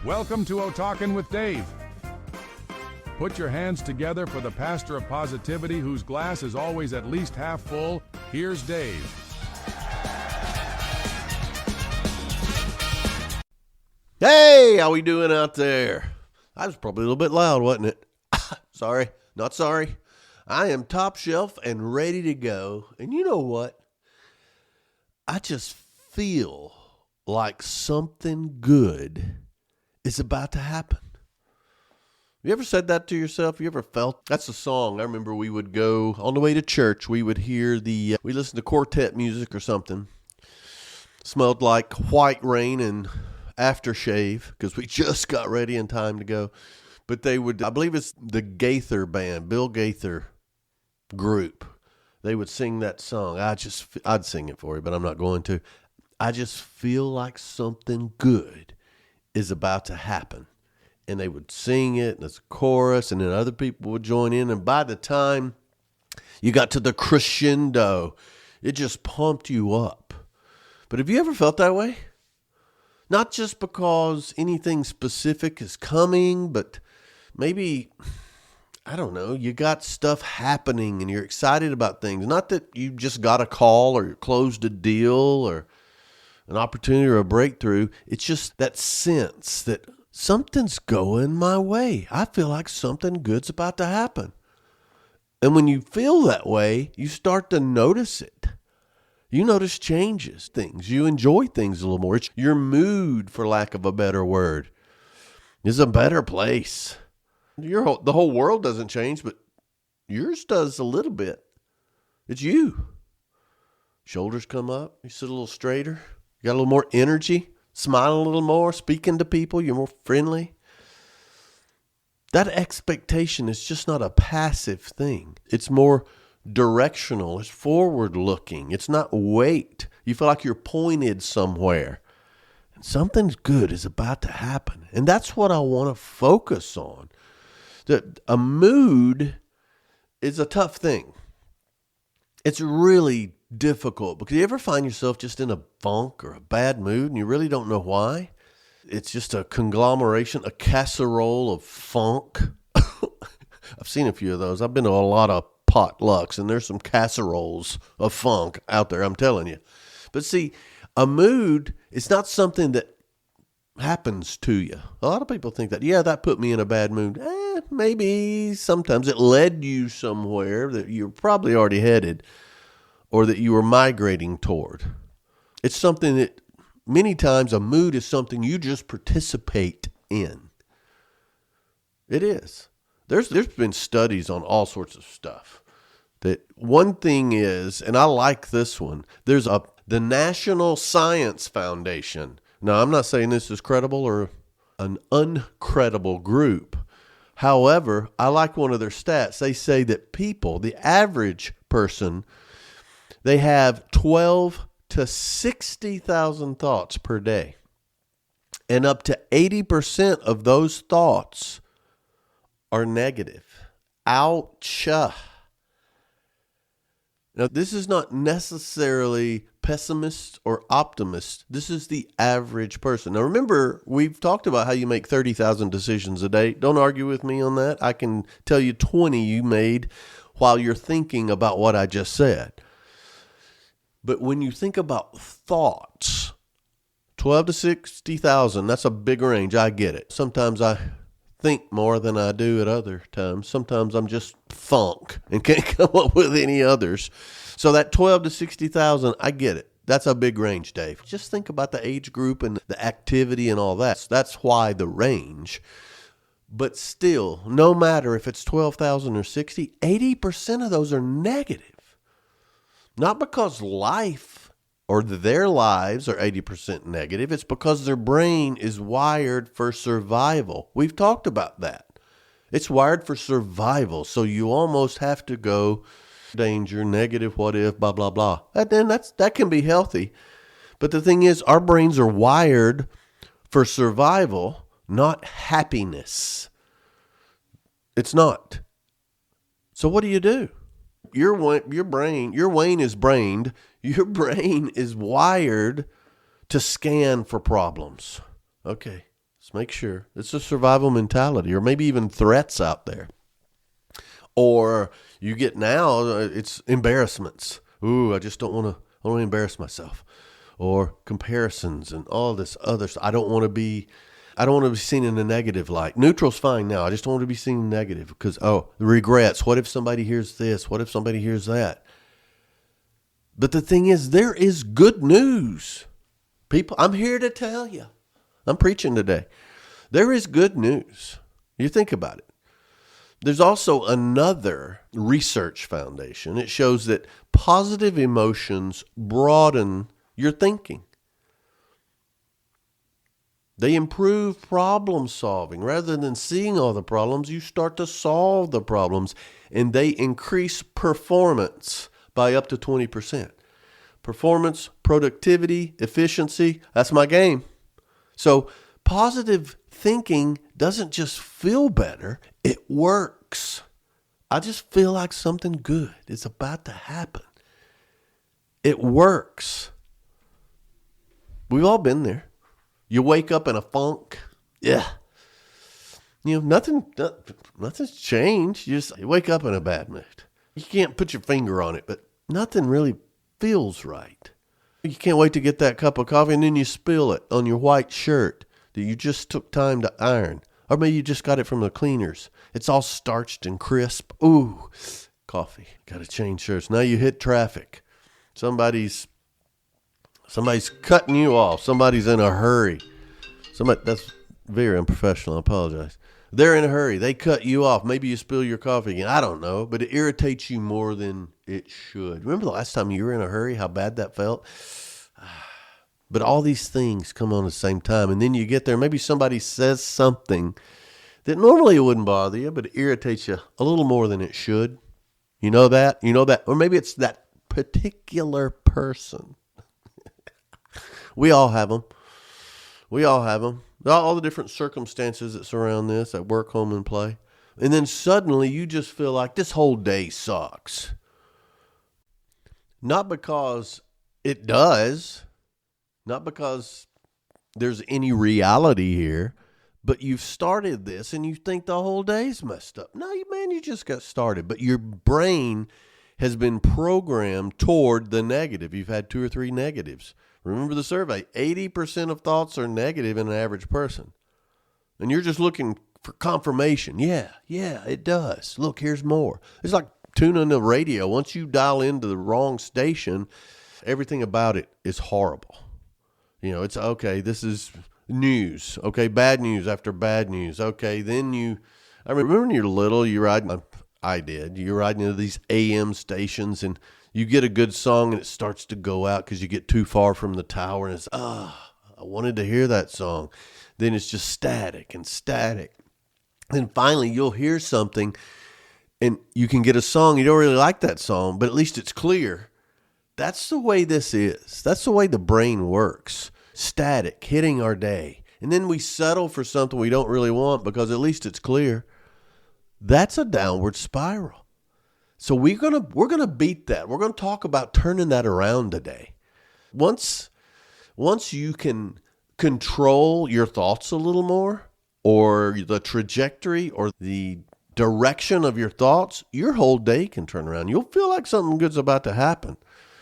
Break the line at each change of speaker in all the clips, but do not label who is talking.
Welcome to O Talkin' with Dave. Put your hands together for the pastor of positivity whose glass is always at least half full. Here's Dave.
Hey, how we doing out there? I was probably a little bit loud, wasn't it? Sorry, not sorry. I am top shelf and ready to go. And you know what? I just feel like something good is about to happen. You ever said that to yourself? You ever felt? That's a song. I remember we would go on the way to church. We would hear we listened to quartet music or something. Smelled like white rain and aftershave because we just got ready in time to go. But they would, I believe it's the Gaither band, Bill Gaither group. They would sing that song. I'd sing it for you, but I'm not going to. I just feel like something good is about to happen. And they would sing it, and it's a chorus, and then other people would join in. And by the time you got to the crescendo, it just pumped you up. But have you ever felt that way? Not just because anything specific is coming, but maybe, I don't know, you got stuff happening and you're excited about things. Not that you just got a call or you closed a deal or an opportunity or a breakthrough. It's just that sense that something's going my way. I feel like something good's about to happen. And when you feel that way, you start to notice it. You notice changes, things. You enjoy things a little more. It's your mood, for lack of a better word, is a better place. The whole world doesn't change, but yours does a little bit. It's you. Shoulders come up. You sit a little straighter. You got a little more energy. Smiling a little more. Speaking to people. You're more friendly. That expectation is just not a passive thing. It's more directional. It's forward looking. It's not weight. You feel like you're pointed somewhere. And something good is about to happen. And that's what I want to focus on. A mood is a tough thing. It's really difficult because you ever find yourself just in a funk or a bad mood and you really don't know why? It's just a conglomeration, a casserole of funk. I've seen a few of those. I've been to a lot of potlucks and there's some casseroles of funk out there, I'm telling you. But see, a mood is not something that happens to you. A lot of people think that, yeah, that put me in a bad mood. Maybe sometimes it led you somewhere that you're probably already headed or that you were migrating toward. It's something that many times a mood is something you just participate in. It is. There's been studies on all sorts of stuff. That one thing is, and I like this one, there's the National Science Foundation. Now, I'm not saying this is credible or an uncredible group. However, I like one of their stats. They say that people, the average person, they have 12 to 60,000 thoughts per day. And up to 80% of those thoughts are negative. Ouch. Now, this is not necessarily pessimist or optimist. This is the average person. Now, remember, we've talked about how you make 30,000 decisions a day. Don't argue with me on that. I can tell you 20 you made while you're thinking about what I just said. But when you think about thoughts, 12 to 60,000, that's a big range. I get it. Sometimes I think more than I do at other times. Sometimes I'm just funk and can't come up with any others. So that 12 to 60,000, I get it. That's a big range, Dave. Just think about the age group and the activity and all that. That's why the range. But still, no matter if it's 12,000 or 60, 80% of those are negative. Not because life or their lives are 80% negative. It's because their brain is wired for survival. We've talked about that. It's wired for survival. So you almost have to go danger, negative, what if, blah, blah, blah. And then that can be healthy. But the thing is, our brains are wired for survival, not happiness. It's not. So what do? Your brain is wired to scan for problems. Okay, Let's make sure. It's a survival mentality, or maybe even threats out there. Or you get now, it's embarrassments. Ooh, I just don't want to embarrass myself. Or comparisons and all this other stuff. I don't want to be seen in a negative light. Neutral's fine now. I just don't want to be seen negative because, the regrets. What if somebody hears this? What if somebody hears that? But the thing is, there is good news. People, I'm here to tell you. I'm preaching today. There is good news. You think about it. There's also another research foundation. It shows that positive emotions broaden your thinking. They improve problem solving. Rather than seeing all the problems, you start to solve the problems, and they increase performance by up to 20%. Performance, productivity, efficiency, that's my game. So positive thinking doesn't just feel better, it works. I just feel like something good is about to happen. It works. We've all been there. You wake up in a funk. Yeah. Nothing's changed. You wake up in a bad mood. You can't put your finger on it, but nothing really feels right. You can't wait to get that cup of coffee, and then you spill it on your white shirt that you just took time to iron. Or maybe you just got it from the cleaners. It's all starched and crisp. Ooh, coffee. Got to change shirts. Now you hit traffic. Somebody's cutting you off. Somebody's in a hurry. That's very unprofessional. I apologize. They're in a hurry. They cut you off. Maybe you spill your coffee again. I don't know, but it irritates you more than it should. Remember the last time you were in a hurry, how bad that felt? But all these things come on at the same time, and then you get there. Maybe somebody says something that normally it wouldn't bother you, but it irritates you a little more than it should. You know that? Or maybe it's that particular person. We all have them. All the different circumstances that surround this at work, home, and play. And then suddenly you just feel like this whole day sucks. Not because it does. Not because there's any reality here. But you've started this and you think the whole day's messed up. No, man, you just got started. But your brain has been programmed toward the negative. You've had 2 or 3 negatives. Remember the survey, 80% of thoughts are negative in an average person. And you're just looking for confirmation. Yeah, it does. Look, here's more. It's like tuning the radio. Once you dial into the wrong station, everything about it is horrible. It's okay, this is news. Okay, bad news after bad news. Okay, then I remember when you're little, you're riding into these AM stations and you get a good song and it starts to go out because you get too far from the tower and it's, I wanted to hear that song. Then it's just static. Then finally you'll hear something and you can get a song. You don't really like that song, but at least it's clear. That's the way this is. That's the way the brain works. Static, hitting our day. And then we settle for something we don't really want because at least it's clear. That's a downward spiral. So we're gonna beat that. We're gonna talk about turning that around today. Once you can control your thoughts a little more, or the trajectory or the direction of your thoughts, your whole day can turn around. You'll feel like something good's about to happen.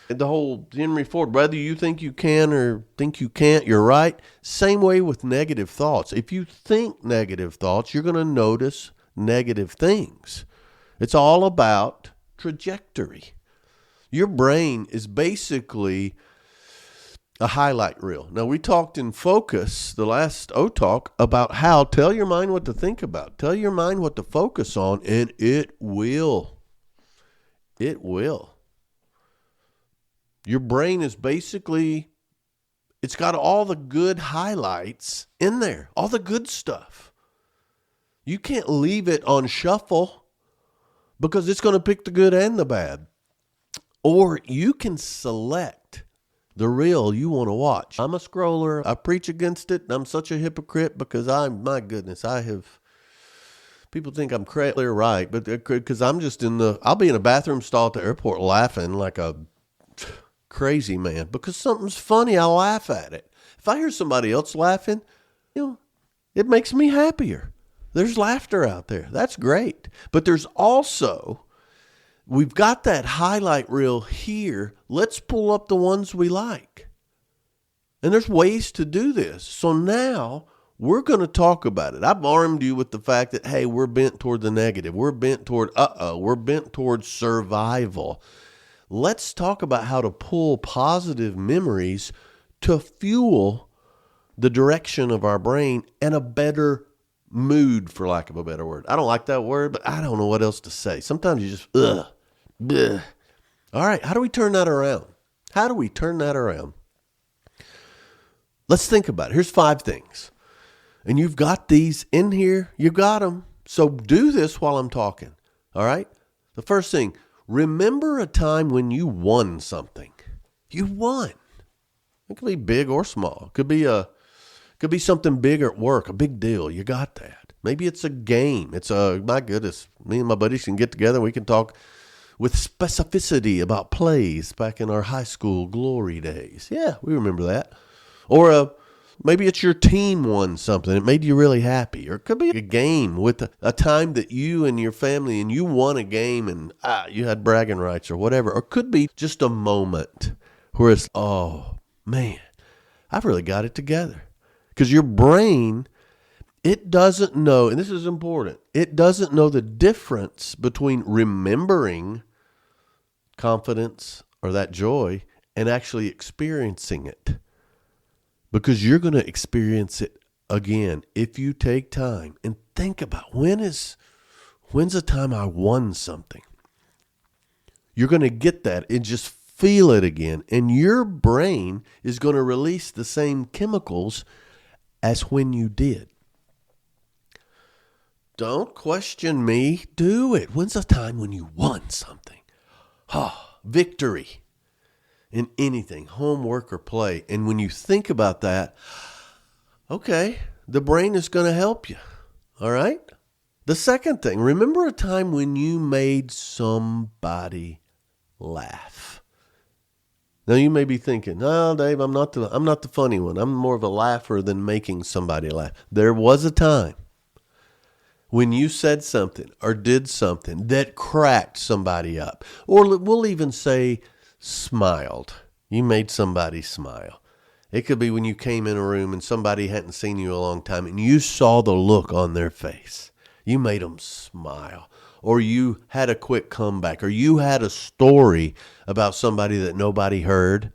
The whole Henry Ford, whether you think you can or think you can't, you're right. Same way with negative thoughts. If you think negative thoughts, you're going to notice negative things. It's all about trajectory. Your brain is basically a highlight reel. Now, we talked in Focus, the last O-Talk, about how tell your mind what to think about. Tell your mind what to focus on, and it will. It will. Your brain is basically, it's got all the good highlights in there, all the good stuff. You can't leave it on shuffle because it's going to pick the good and the bad. Or you can select the reel you want to watch. I'm a scroller. I preach against it. I'm such a hypocrite because people think I'm crazy, right? But because I'm just I'll be in a bathroom stall at the airport laughing like a crazy man because something's funny. I laugh at it. If I hear somebody else laughing, It makes me happier. There's laughter out there. That's great. But there's also, we've got that highlight reel here. Let's pull up the ones we like. And there's ways to do this. So now we're going to talk about it. I've armed you with the fact that, hey, we're bent toward the negative. We're bent toward, we're bent toward survival. Let's talk about how to pull positive memories to fuel the direction of our brain and a better mood, for lack of a better word. I don't like that word, but I don't know what else to say. Sometimes you just, bleh. All right, how do we turn that around? How do we turn that around? Let's think about it. Here's 5 things. And you've got these in here. You got them. So do this while I'm talking. All right? The first thing, remember a time when you won something. You won. It could be big or small. It could be something big at work, a big deal. You got that. Maybe it's a game. My goodness, me and my buddies can get together. We can talk with specificity about plays back in our high school glory days. Yeah, we remember that. Or maybe it's your team won something. It made you really happy. Or it could be a game with a time that you and your family and you won a game and you had bragging rights or whatever. Or it could be just a moment where it's, oh, man, I've really got it together. Because your brain, it doesn't know, and this is important, it doesn't know the difference between remembering confidence or that joy and actually experiencing it. Because you're going to experience it again if you take time and think about when's the time I won something. You're going to get that and just feel it again. And your brain is going to release the same chemicals as when you did. Don't question me. Do it. When's the time when you won something? Victory in anything, homework or play. And when you think about that, okay, the brain is going to help you. All right? The second thing, remember a time when you made somebody laugh. Now you may be thinking, "No, Dave, I'm not the funny one. I'm more of a laugher than making somebody laugh." There was a time when you said something or did something that cracked somebody up, or we'll even say smiled. You made somebody smile. It could be when you came in a room and somebody hadn't seen you a long time and you saw the look on their face. You made them smile. Or you had a quick comeback, or you had a story about somebody that nobody heard,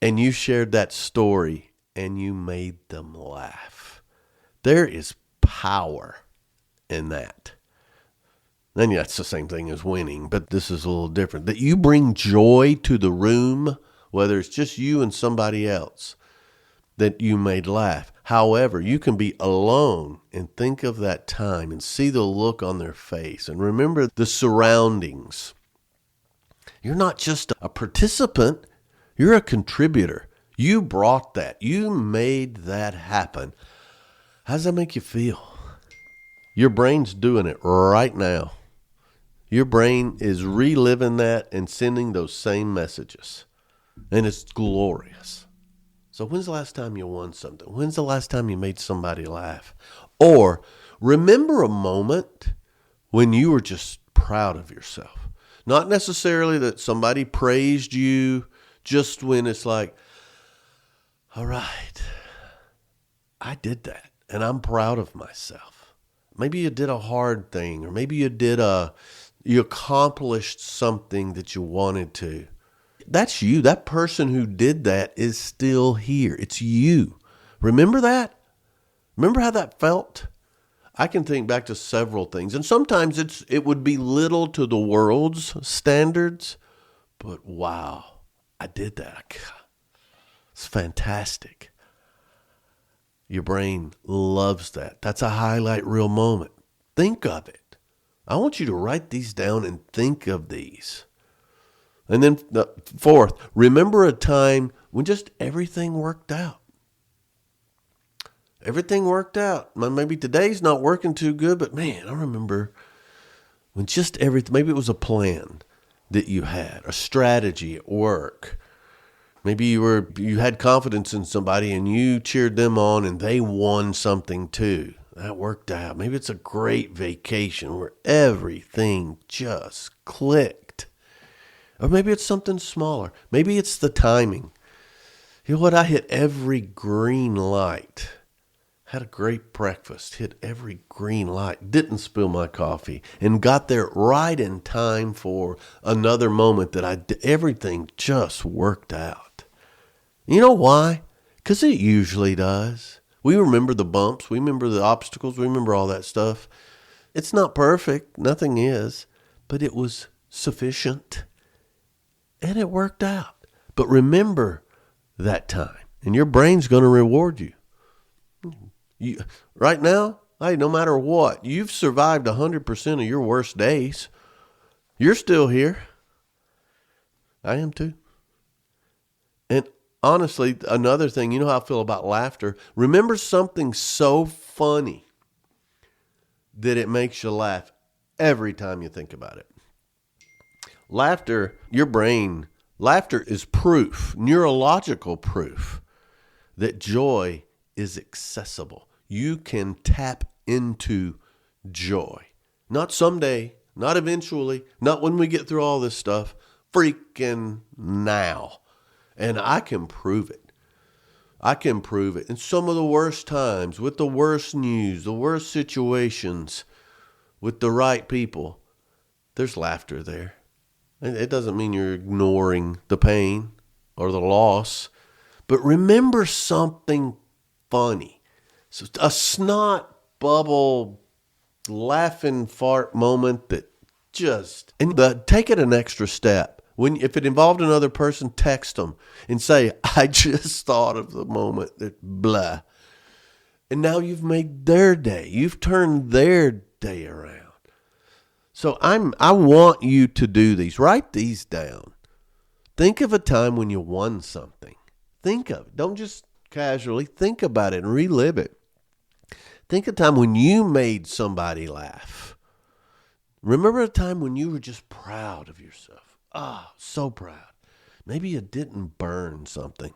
and you shared that story, and you made them laugh. There is power in that. And that's the same thing as winning, but this is a little different. That you bring joy to the room, whether it's just you and somebody else that you made laugh. However, you can be alone and think of that time and see the look on their face and remember the surroundings. You're not just a participant, you're a contributor. You brought that. You made that happen. How does that make you feel? Your brain's doing it right now. Your brain is reliving that and sending those same messages. And it's glorious. So when's the last time you won something? When's the last time you made somebody laugh? Or remember a moment when you were just proud of yourself. Not necessarily that somebody praised you, just when it's like, all right, I did that and I'm proud of myself. Maybe you did a hard thing, or maybe you accomplished something that you wanted to. That's you. That person who did that is still here. It's you. Remember that? Remember how that felt? I can think back to several things. And sometimes it would be little to the world's standards. But wow, I did that. It's fantastic. Your brain loves that. That's a highlight reel moment. Think of it. I want you to write these down and think of these. And then fourth, remember a time when just everything worked out. Everything worked out. Maybe today's not working too good, but man, I remember when just everything, maybe it was a plan that you had, a strategy at work. Maybe you had confidence in somebody and you cheered them on and they won something too. That worked out. Maybe it's a great vacation where everything just clicked. Or maybe it's something smaller. Maybe it's the timing. You know what? I hit every green light. Had a great breakfast, hit every green light, didn't spill my coffee, and got there right in time for another moment that everything just worked out. You know why? Because it usually does. We remember the bumps, we remember the obstacles, we remember all that stuff. It's not perfect, nothing is, but it was sufficient, and it worked out. But remember that time, and your brain's going to reward you. Right now, hey, no matter what, you've survived 100% of your worst days. You're still here. I am too. And honestly, another thing, you know how I feel about laughter. Remember something so funny that it makes you laugh every time you think about it. Laughter, laughter is proof, neurological proof, that joy is accessible. You can tap into joy. Not someday, not eventually, not when we get through all this stuff, freaking now. And I can prove it. I can prove it. In some of the worst times, with the worst news, the worst situations, with the right people, there's laughter there. And it doesn't mean you're ignoring the pain or the loss, but remember something funny. So a snot bubble laughing fart moment that take it an extra step. If it involved another person, text them and say, I just thought of the moment that blah. And now you've made their day. You've turned their day around. So I want you to do these. Write these down. Think of a time when you won something. Think of it. Don't just casually think about it and relive it. Think of a time when you made somebody laugh. Remember a time when you were just proud of yourself. So proud. Maybe you didn't burn something.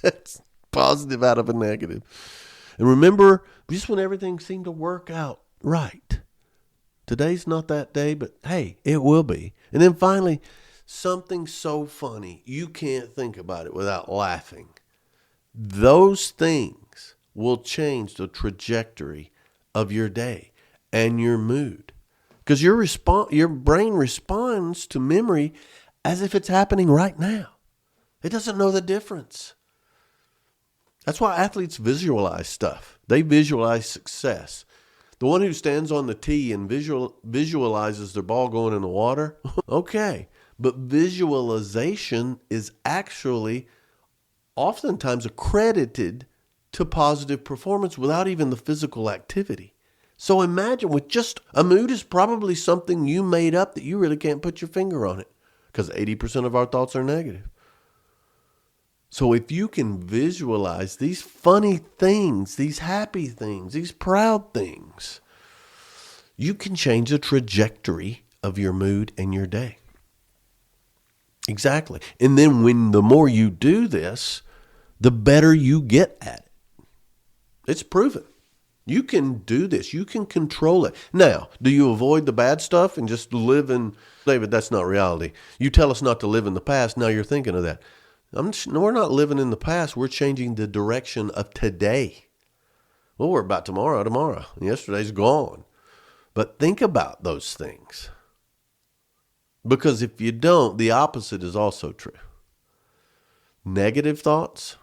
That's positive out of a negative. And remember, just when everything seemed to work out right. Today's not that day, but hey, it will be. And then finally, something so funny, you can't think about it without laughing. Those things will change the trajectory of your day and your mood. Because your brain responds to memory as if it's happening right now. It doesn't know the difference. That's why athletes visualize stuff. They visualize success. The one who stands on the tee and visualizes their ball going in the water, okay. But visualization is actually oftentimes accredited to positive performance without even the physical activity. So imagine with just a mood is probably something you made up that you really can't put your finger on it because 80% of our thoughts are negative. So if you can visualize these funny things, these happy things, these proud things, you can change the trajectory of your mood and your day. Exactly. And then the more you do this, the better you get at it. It's proven. You can do this. You can control it. Now, do you avoid the bad stuff and just live in, David, that's not reality. You tell us not to live in the past. Now you're thinking of that. We're not living in the past. We're changing the direction of today. Well, we're about tomorrow. Yesterday's gone. But think about those things. Because if you don't, the opposite is also true. Negative thoughts,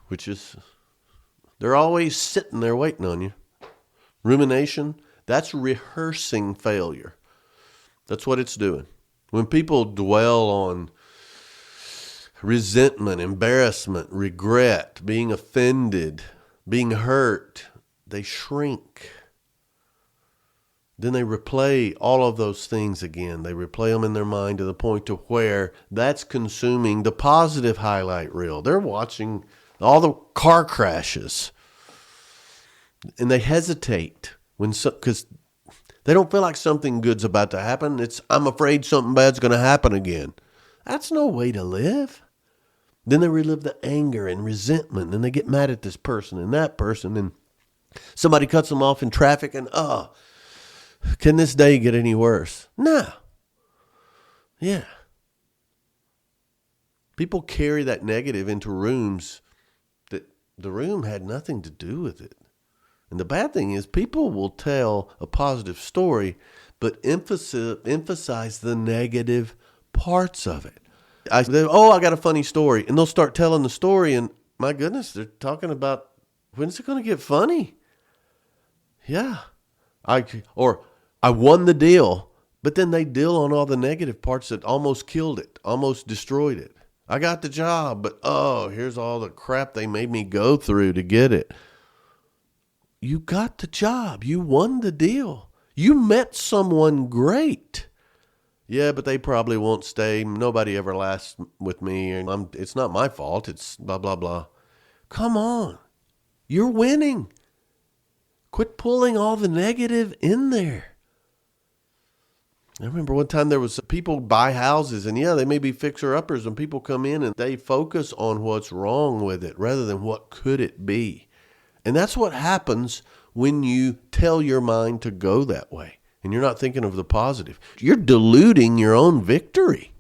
they're always sitting there waiting on you. Rumination, that's rehearsing failure. That's what it's doing. When people dwell on resentment, embarrassment, regret, being offended, being hurt, they shrink. Then they replay all of those things again. They replay them in their mind to the point to where that's consuming the positive highlight reel. They're watching all the car crashes. And they hesitate because they don't feel like something good's about to happen. I'm afraid something bad's going to happen again. That's no way to live. Then they relive the anger and resentment, and they get mad at this person and that person, and somebody cuts them off in traffic, and can this day get any worse? No. Yeah. People carry that negative into rooms that the room had nothing to do with it. And the bad thing is people will tell a positive story, but emphasize the negative parts of it. I got a funny story. And they'll start telling the story, and my goodness, they're talking about, when's it going to get funny? Yeah. I won the deal, but then they deal on all the negative parts that almost killed it, almost destroyed it. I got the job, but here's all the crap they made me go through to get it. You got the job. You won the deal. You met someone great. Yeah, but they probably won't stay. Nobody ever lasts with me. It's not my fault. It's blah, blah, blah. Come on. You're winning. Quit pulling all the negative in there. I remember one time there was people buy houses, and they may be fixer-uppers, and people come in and they focus on what's wrong with it rather than what could it be. And that's what happens when you tell your mind to go that way and you're not thinking of the positive. You're diluting your own victory.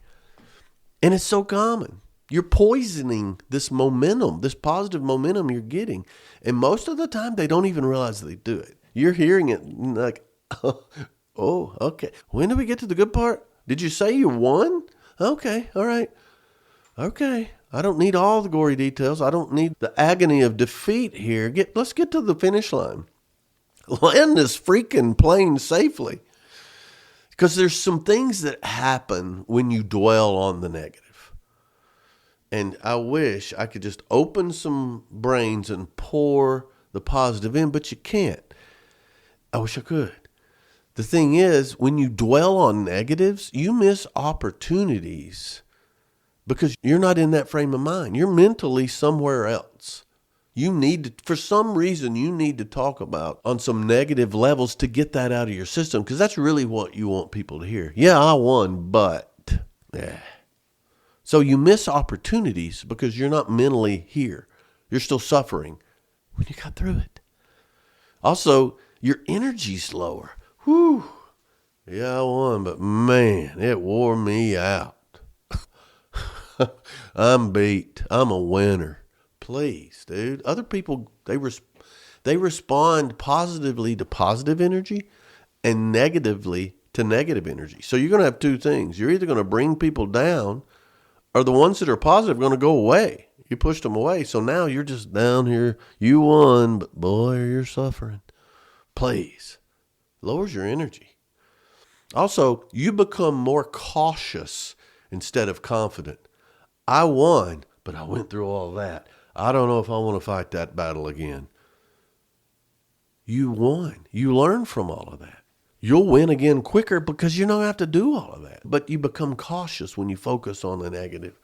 And it's so common. You're poisoning this momentum, this positive momentum you're getting. And most of the time, they don't even realize they do it. You're hearing it like, oh, okay. When do we get to the good part? Did you say you won? Okay, all right. Okay. I don't need all the gory details. I don't need the agony of defeat here. Let's get to the finish line. Land this freaking plane safely. Because there's some things that happen when you dwell on the negative. And I wish I could just open some brains and pour the positive in, but you can't. I wish I could. The thing is, when you dwell on negatives, you miss opportunities because you're not in that frame of mind. You're mentally somewhere else. For some reason, you need to talk about on some negative levels to get that out of your system, because that's really what you want people to hear. Yeah, I won, but So you miss opportunities because you're not mentally here. You're still suffering when you got through it. Also, your energy's lower. Whew. Yeah, I won, but man, it wore me out. I'm beat. I'm a winner. Please, dude. Other people, they respond positively to positive energy and negatively to negative energy. So you're going to have two things. You're either going to bring people down, or the ones that are positive are going to go away. You pushed them away. So now you're just down here. You won, but boy, you're suffering. Please. Lowers your energy. Also, you become more cautious instead of confident. I won, but I went through all that. I don't know if I want to fight that battle again. You won. You learn from all of that. You'll win again quicker because you don't have to do all of that. But you become cautious when you focus on the negative.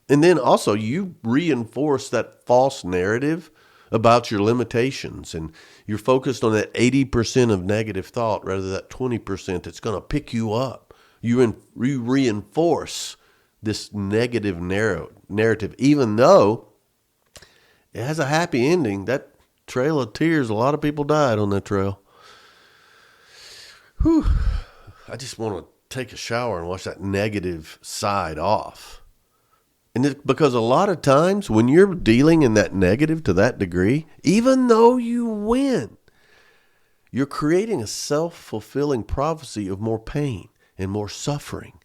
And then also you reinforce that false narrative about your limitations, and you're focused on that 80% of negative thought rather than that 20% that's going to pick you up. You reinforce this negative narrative, even though it has a happy ending. That trail of tears, a lot of people died on that trail. Whew. I just want to take a shower and wash that negative side off. And it's because a lot of times when you're dealing in that negative to that degree, even though you win, you're creating a self-fulfilling prophecy of more pain and more suffering.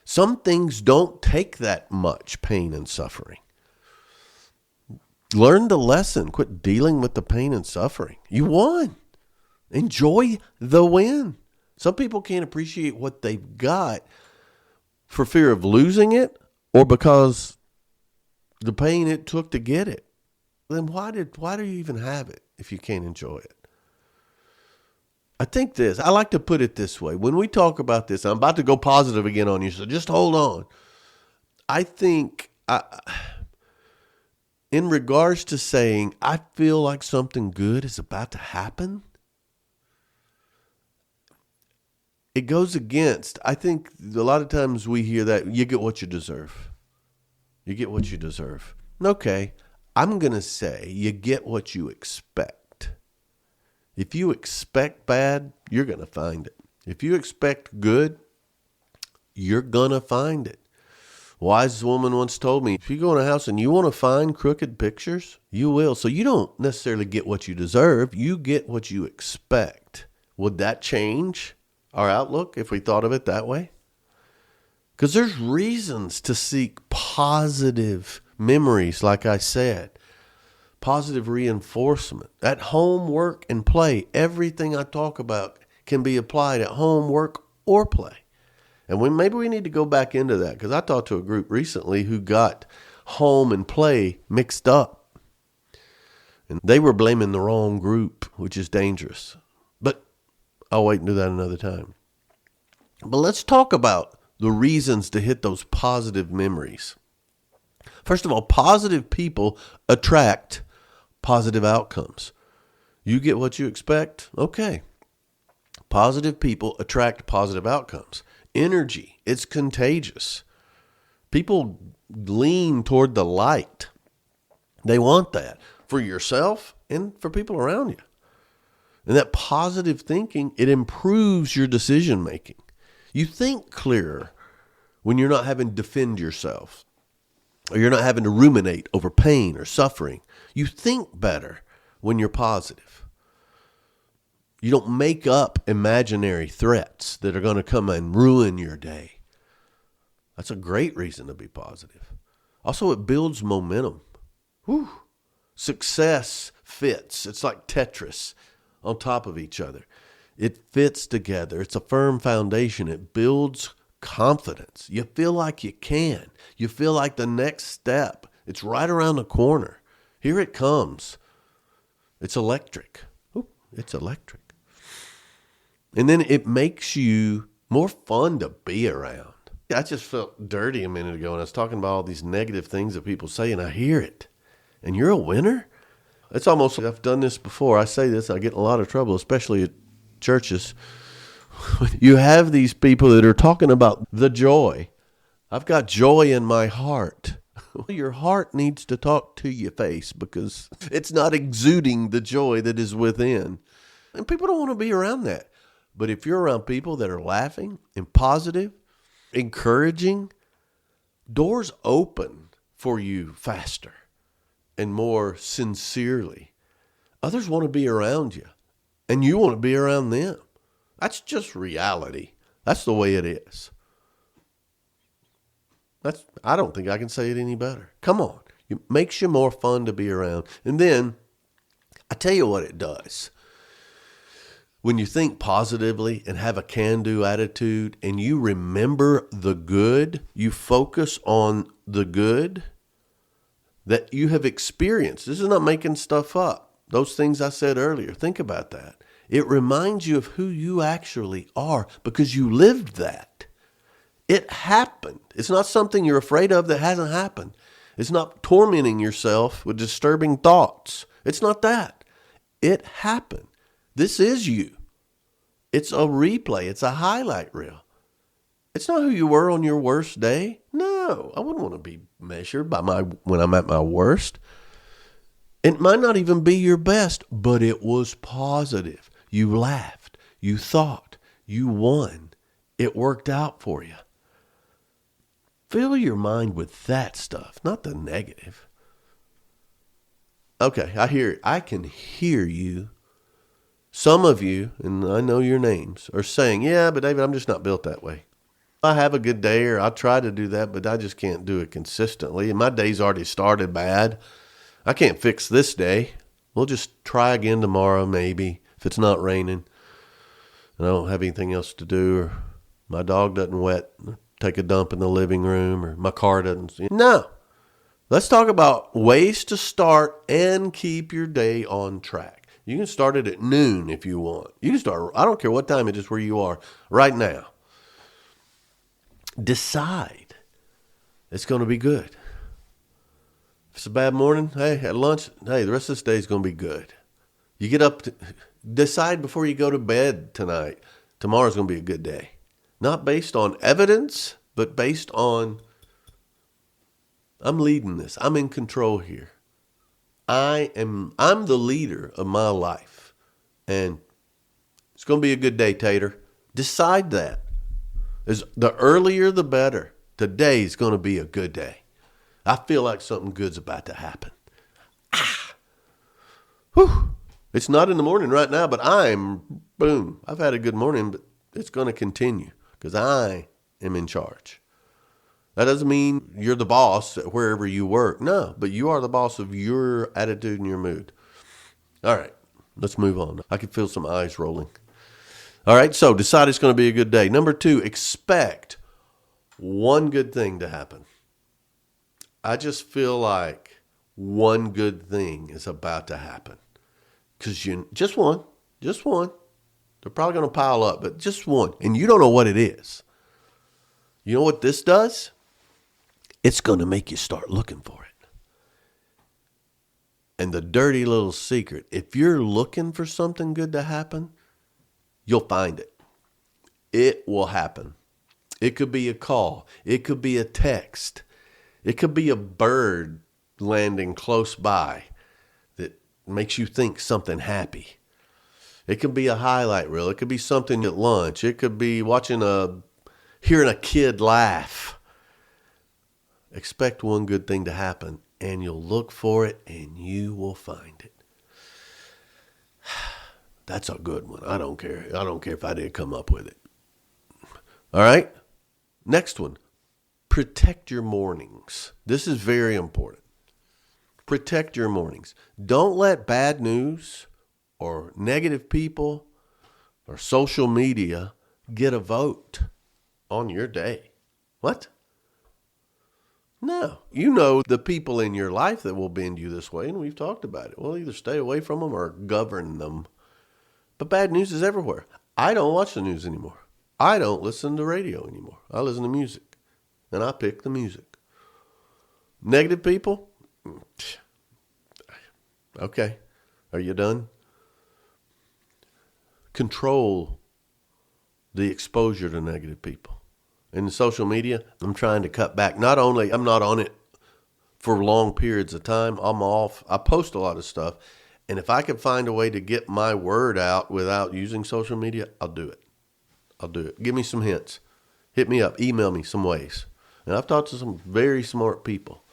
Some things don't take that much pain and suffering. Learn the lesson. Quit dealing with the pain and suffering. You won. Enjoy the win. Some people can't appreciate what they've got for fear of losing it, or because the pain it took to get it. Then why do you even have it if you can't enjoy it? I like to put it this way. When we talk about this, I'm about to go positive again on you, so just hold on. I think in regards to saying, I feel like something good is about to happen, it goes against, I think a lot of times we hear that you get what you deserve. You get what you deserve. Okay, I'm going to say you get what you expect. If you expect bad, you're going to find it. If you expect good, you're going to find it. Wise woman once told me, if you go in a house and you want to find crooked pictures, you will. So you don't necessarily get what you deserve. You get what you expect. Would that change our outlook if we thought of it that way? Because there's reasons to seek positive memories, like I said. Positive reinforcement. At home, work, and play, everything I talk about can be applied at home, work, or play. And maybe we need to go back into that, because I talked to a group recently who got home and play mixed up. And they were blaming the wrong group, which is dangerous. But I'll wait and do that another time. But let's talk about the reasons to hit those positive memories. First of all, positive people attract positive outcomes. You get what you expect? Okay. Positive people attract positive outcomes. Energy, it's contagious. People lean toward the light. They want that for yourself and for people around you. And that positive thinking, it improves your decision making. You think clearer when you're not having to defend yourself, or you're not having to ruminate over pain or suffering. You think better when you're positive. You don't make up imaginary threats that are going to come and ruin your day. That's a great reason to be positive. Also, it builds momentum. Whew. Success fits. It's like Tetris on top of each other. It fits together. It's a firm foundation. It builds confidence. You feel like you can. You feel like the next step, it's right around the corner. Here it comes. It's electric. Ooh, it's electric. And then it makes you more fun to be around. I just felt dirty a minute ago, and I was talking about all these negative things that people say, and I hear it. And you're a winner? It's almost like I've done this before. I say this, I get in a lot of trouble, especially at churches. You have these people that are talking about the joy. I've got joy in my heart. Your heart needs to talk to your face, because it's not exuding the joy that is within. And people don't want to be around that. But if you're around people that are laughing and positive, encouraging, doors open for you faster and more sincerely. Others want to be around you, and you want to be around them. That's just reality. That's the way it is. I don't think I can say it any better. Come on. It makes you more fun to be around. And then, I tell you what it does. When you think positively and have a can-do attitude, and you remember the good, you focus on the good that you have experienced. This is not making stuff up. Those things I said earlier, think about that. It reminds you of who you actually are, because you lived that. It happened. It's not something you're afraid of that hasn't happened. It's not tormenting yourself with disturbing thoughts. It's not that. It happened. This is you. It's a replay. It's a highlight reel. It's not who you were on your worst day. No, I wouldn't want to be measured by when I'm at my worst. It might not even be your best, but it was positive. You laughed. You thought. You won. It worked out for you. Fill your mind with that stuff, not the negative. Okay, I hear it. I can hear you. Some of you, and I know your names, are saying, yeah, but David, I'm just not built that way. I have a good day, or I try to do that, but I just can't do it consistently. And my day's already started bad. I can't fix this day. We'll just try again tomorrow, maybe, if it's not raining and I don't have anything else to do, or my dog doesn't take a dump in the living room, or my car doesn't. No. Let's talk about ways to start and keep your day on track. You can start it at noon if you want. You can start, I don't care what time it is where you are right now. Decide it's going to be good. If it's a bad morning, hey, at lunch, hey, the rest of this day is going to be good. You get up, decide before you go to bed tonight, tomorrow's going to be a good day. Not based on evidence, but based on I'm leading this. I'm in control here. I'm the leader of my life. And it's going to be a good day, Tater. Decide that. The earlier, the better. Today's going to be a good day. I feel like something good's about to happen. Whew. It's not in the morning right now, but boom. I've had a good morning, but it's going to continue because I am in charge. That doesn't mean you're the boss wherever you work. No, but you are the boss of your attitude and your mood. All right, let's move on. I can feel some eyes rolling. All right, so decide it's going to be a good day. Number 2, expect one good thing to happen. I just feel like one good thing is about to happen. Because just one. They're probably going to pile up, but just one. And you don't know what it is. You know what this does? It's going to make you start looking for it. And the dirty little secret, if you're looking for something good to happen, you'll find it. It will happen. It could be a call. It could be a text. It could be a bird landing close by that makes you think something happy. It could be a highlight reel. It could be something at lunch. It could be hearing a kid laugh. Expect one good thing to happen, and you'll look for it, and you will find it. That's a good one. I don't care. I don't care if I did come up with it. All right? Next one. Protect your mornings. This is very important. Protect your mornings. Don't let bad news or negative people or social media get a vote on your day. What? No. You know the people in your life that will bend you this way, and we've talked about it. Well, either stay away from them or govern them. But bad news is everywhere. I don't watch the news anymore. I don't listen to radio anymore. I listen to music, and I pick the music. Negative people? Okay. Are you done? Control the exposure to negative people. In social media, I'm trying to cut back. Not only, I'm not on it for long periods of time. I'm off. I post a lot of stuff. And if I can find a way to get my word out without using social media, I'll do it. Give me some hints. Hit me up. Email me some ways. And I've talked to some very smart people.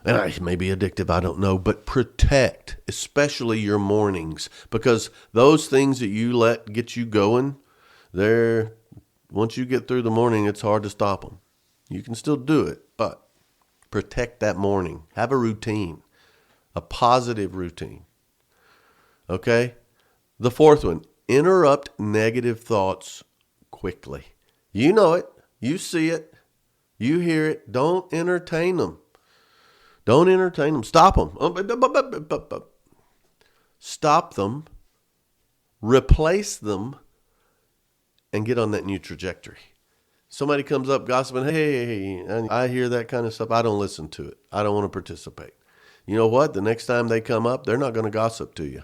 And it may be addictive, I don't know. But protect, especially your mornings. Because those things that you let get you going, once you get through the morning, it's hard to stop them. You can still do it, but protect that morning. Have a routine, a positive routine. Okay? The 4th one, interrupt negative thoughts quickly. You know it. You see it. You hear it. Don't entertain them. Stop them. Stop them. Replace them. And get on that new trajectory. Somebody comes up gossiping, hey, I hear that kind of stuff. I don't listen to it. I don't want to participate. You know what? The next time they come up, they're not going to gossip to you.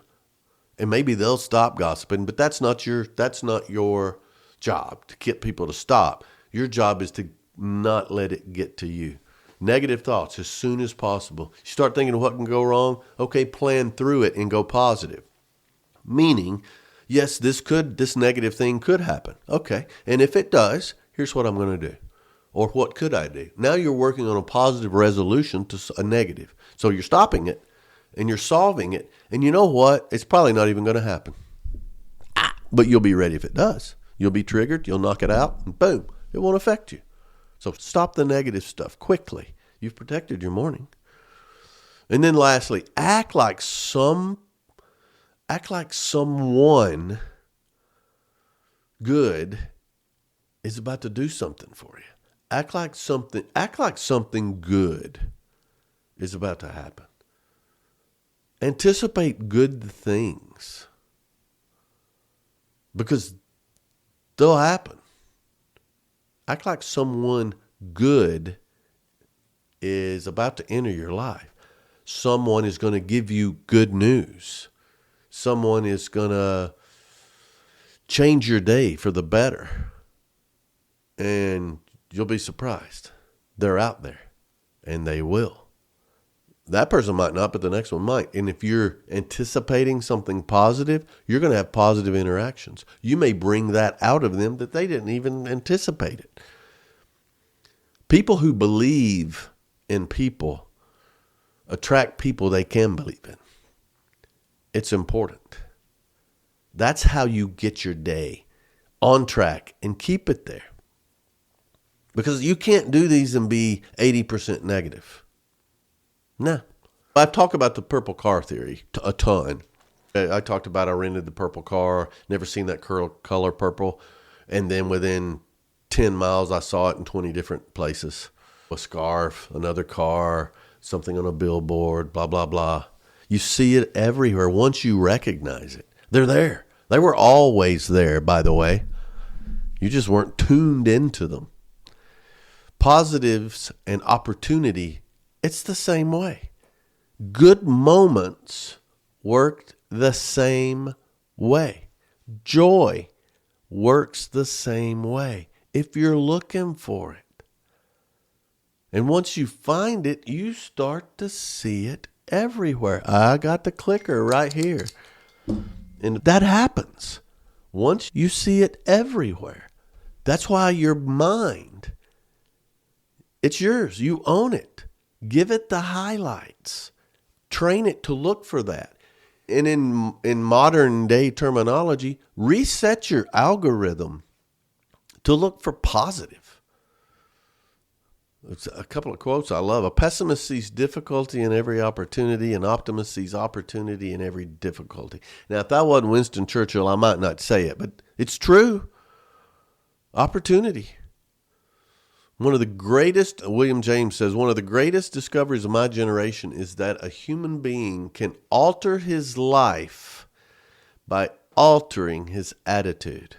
And maybe they'll stop gossiping, but that's not your job to get people to stop. Your job is to not let it get to you. Negative thoughts as soon as possible. You start thinking of what can go wrong. Okay, plan through it and go positive. Meaning, yes, this negative thing could happen. Okay. And if it does, here's what I'm going to do. Or what could I do? Now you're working on a positive resolution to a negative. So you're stopping it and you're solving it. And you know what? It's probably not even going to happen. But you'll be ready if it does. You'll be triggered. You'll knock it out and boom, it won't affect you. So stop the negative stuff quickly. You've protected your morning. And then lastly, act like someone good is about to do something for you. Act like something good is about to happen. Anticipate good things because they'll happen. Act like someone good is about to enter your life. Someone is going to give you good news. Someone is going to change your day for the better. And you'll be surprised. They're out there. and they will. That person might not, but the next one might. And if you're anticipating something positive, you're going to have positive interactions. You may bring that out of them that they didn't even anticipate it. People who believe in people attract people they can believe in. It's important. That's how you get your day on track and keep it there. Because you can't do these and be 80% negative. No. I've talked about the purple car theory a ton. I talked about I rented the purple car, never seen that color purple. And then within 10 miles, I saw it in 20 different places. A scarf, another car, something on a billboard, blah, blah, blah. You see it everywhere once you recognize it. They're there. They were always there, by the way. You just weren't tuned into them. Positives and opportunity, it's the same way. Good moments worked the same way. Joy works the same way if you're looking for it. And once you find it, you start to see it everywhere. I got the clicker right here. And that happens once you see it everywhere. That's why your mind, it's yours. You own it. Give it the highlights. Train it to look for that. And in modern day terminology, reset your algorithm to look for positive. It's a couple of quotes I love. A pessimist sees difficulty in every opportunity. An optimist sees opportunity in every difficulty. Now, if that wasn't Winston Churchill, I might not say it, but it's true. Opportunity. William James says, one of the greatest discoveries of my generation is that a human being can alter his life by altering his attitude.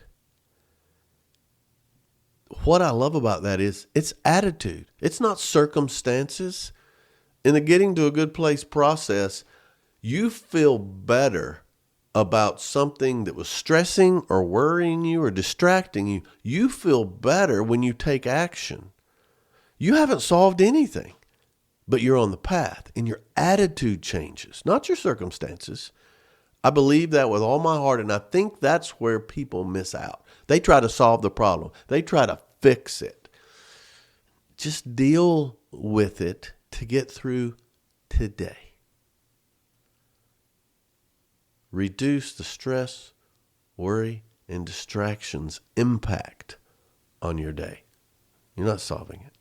What I love about that is it's attitude. It's not circumstances. In the getting to a good place process, you feel better about something that was stressing or worrying you or distracting you. You feel better when you take action. You haven't solved anything, but you're on the path and your attitude changes, not your circumstances. I believe that with all my heart, and I think that's where people miss out. They try to solve the problem. They try to fix it. Just deal with it to get through today. Reduce the stress, worry, and distractions impact on your day. You're not solving it.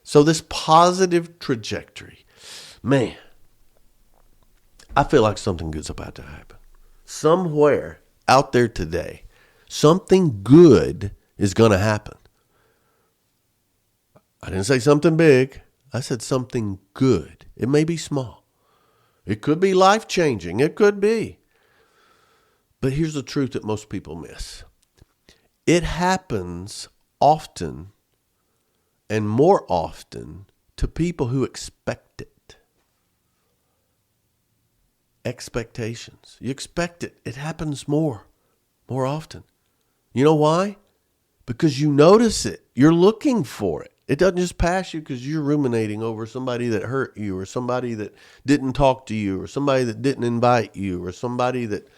So this positive trajectory, man, I feel like something good's about to happen. Somewhere out there today, something good is going to happen. I didn't say something big. I said something good. It may be small. It could be life-changing. It could be. But here's the truth that most people miss. It happens often and more often to people who expect it. Expectations. You expect it. It happens more often. You know why? Because you notice it. You're looking for it. It doesn't just pass you because you're ruminating over somebody that hurt you or somebody that didn't talk to you or somebody that didn't invite you or somebody that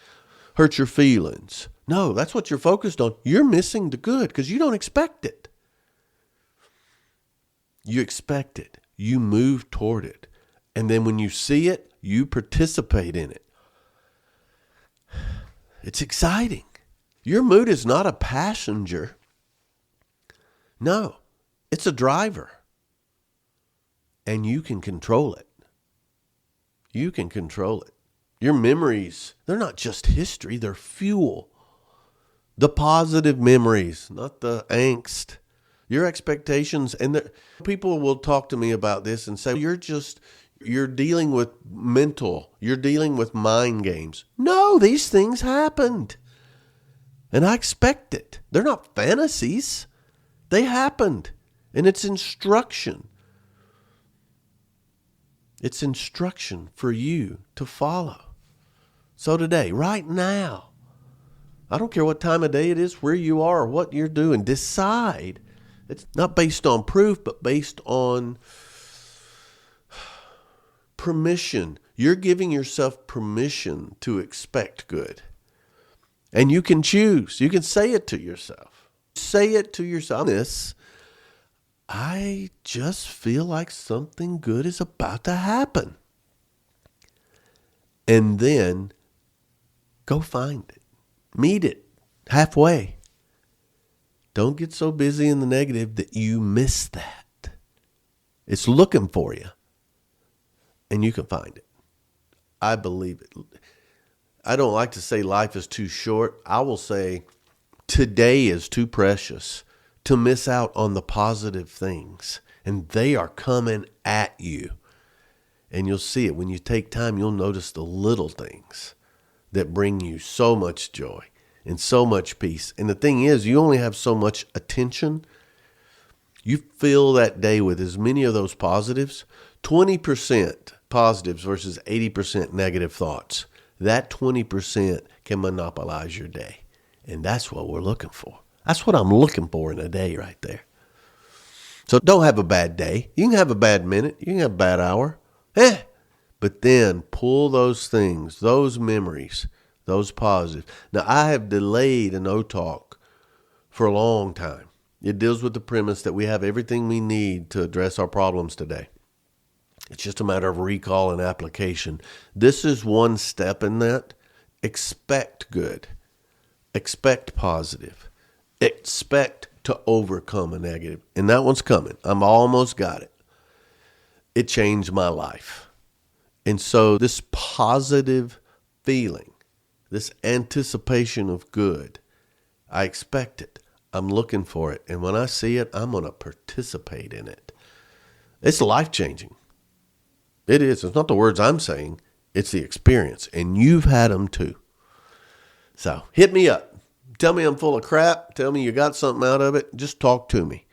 hurt your feelings. No, that's what you're focused on. You're missing the good because you don't expect it. You expect it. You move toward it. And then when you see it, you participate in it. It's exciting. Your mood is not a passenger. No. It's a driver, and you can control it. You can control it. Your memories, they're not just history, they're fuel. The positive memories, not the angst. Your expectations, and people will talk to me about this and say, you're dealing with you're dealing with mind games. No, these things happened, and I expect it. They're not fantasies. They happened. And it's instruction. It's instruction for you to follow. So today, right now, I don't care what time of day it is, where you are, or what you're doing, decide. It's not based on proof, but based on permission. You're giving yourself permission to expect good. And you can choose. You can say it to yourself. Say it to yourself. I just feel like something good is about to happen. And then go find it. Meet it halfway. Don't get so busy in the negative that you miss that. It's looking for you. And you can find it. I believe it. I don't like to say life is too short. I will say today is too precious to miss out on the positive things. And they are coming at you. And you'll see it. When you take time, you'll notice the little things that bring you so much joy and so much peace. And the thing is, you only have so much attention. You fill that day with as many of those positives, 20% positives versus 80% negative thoughts. That 20% can monopolize your day. And that's what we're looking for. That's what I'm looking for in a day right there. So don't have a bad day. You can have a bad minute. You can have a bad hour. But then pull those things, those memories, those positives. Now, I have delayed an O-Talk for a long time. It deals with the premise that we have everything we need to address our problems today. It's just a matter of recall and application. This is one step in that. Expect good. Expect positive. Expect to overcome a negative. And that one's coming. I'm almost got it. It changed my life. And so this positive feeling, this anticipation of good, I expect it. I'm looking for it. And when I see it, I'm going to participate in it. It's life-changing. It is. It's not the words I'm saying. It's the experience. And you've had them too. So hit me up. Tell me I'm full of crap. Tell me you got something out of it. Just talk to me.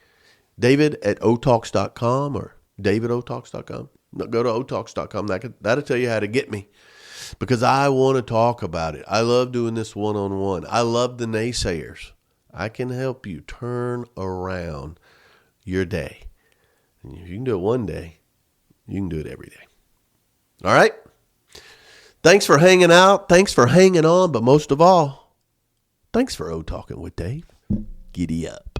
David@otalks.com or davidotalks.com. Go to otalks.com. That'll tell you how to get me. Because I want to talk about it. I love doing this one-on-one. I love the naysayers. I can help you turn around your day. And if you can do it one day, you can do it every day. All right? Thanks for hanging out. Thanks for hanging on. But most of all, thanks for O-Talking with Dave. Giddy up.